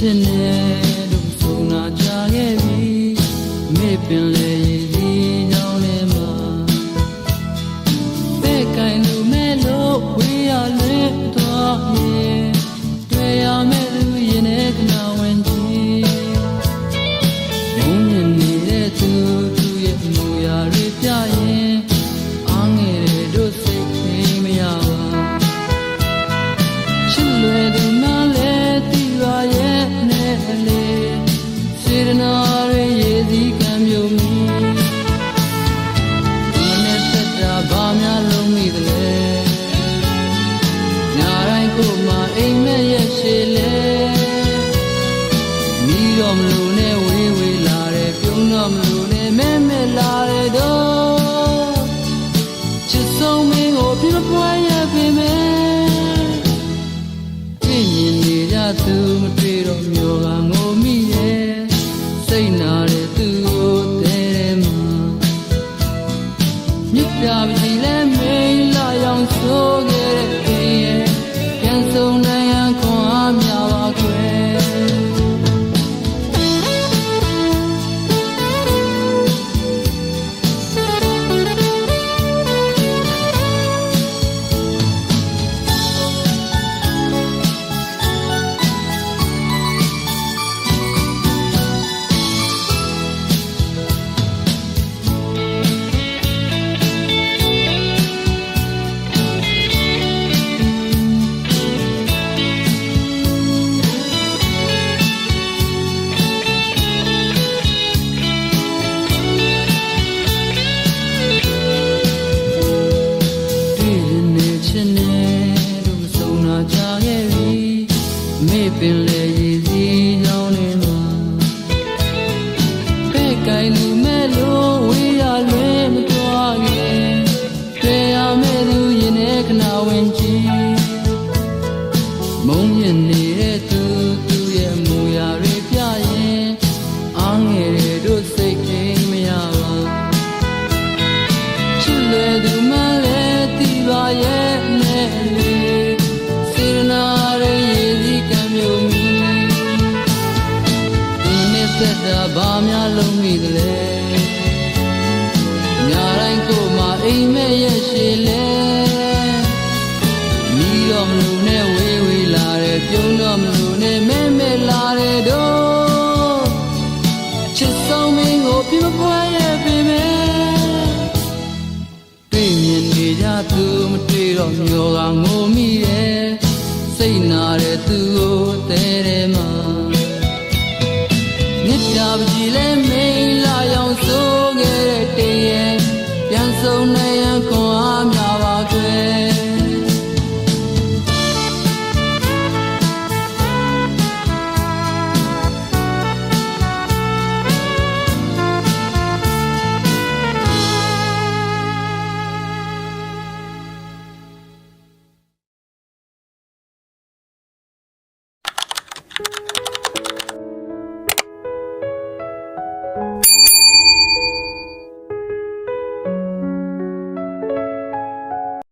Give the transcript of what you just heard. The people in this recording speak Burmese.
စ်နဲ့တို့ဆုံးနာကြခဲ့ပြီမေ့ပင်လေရည်စီကြောင်းထဲမှာပဲ့ကိုင်လို့မဲ့လို့ဝေးရလွင်သွားရဲ့တွေ့ရမဲ့သူရင်ထဲခဏဝင်ကြည့်မုန်းမြင်နေတဲ့သူရဲ့မူရာတွေပြရင်အားငယ်တဲ့တို့စိတ်ထိမရပါချစ်လွယ်သူနားလဲတီပါရဲ့နဲ့လေစေတနာတွေရည်စည်းကံမျိုးမီဒီနဲ့သက်တာဘာများလုံးမိသလဲညတိုင်းကိုမှအိမ်မက်ရဲ့ရှည်လဲမီးတော့မလို့နဲ့ဝေးဝေးလာတယ်ပြုံးတော့မလို့နဲ့မဲမဲလာတယ်တော့ချစ်ဆုံးမင်းကိုပြမပွားရပေမဲ့တွေ့မြင်နေကြသူမတွေ့တော့မျိုးကငိုမိရဲ့စိတ်နာတဲ့သူကိုတဲမှာမြစ်ပြပစီလဲမိန်လာရောင်ဆိုးခဲ့တဲ့ခင်ရဲ့ပြန်ဆုံးနိုင်ရန်ခွန်အားများပါခွဲမေ့ပင်လေရည်စီကြောင်းထဲမှာပဲ့ကိုင်လို့မဲ့လို့ဝေးရလွင်မသွားခင်တွေ့ရမဲ့သူရင်ထဲခဏဝင်ကြည့်မုန်းမြင်နေတဲ့သူရဲ့မူရာတွေပြရင်အားငယ်တဲ့တို့စိတ်ထိမရပါချစ်လွယ်သူမှလည်းတီပါရဲ့နဲ့လေစေတနာသက်တာဘာများလုံးမိသလဲညတိုင်းကိုမှအိမ်မက်ရဲ့ရှည်လဲမီးတော့မလို့နဲ့ဝေးဝေးလာတယ်ပြုံးတော့မလို့နဲ့မဲမဲလာတယ်တော့ချစ်ဆုံးမင်းကိုပြမပွားရပေမဲ့တွေ့မြင်နေကြသူမတွေ့တော့မျိုးကငို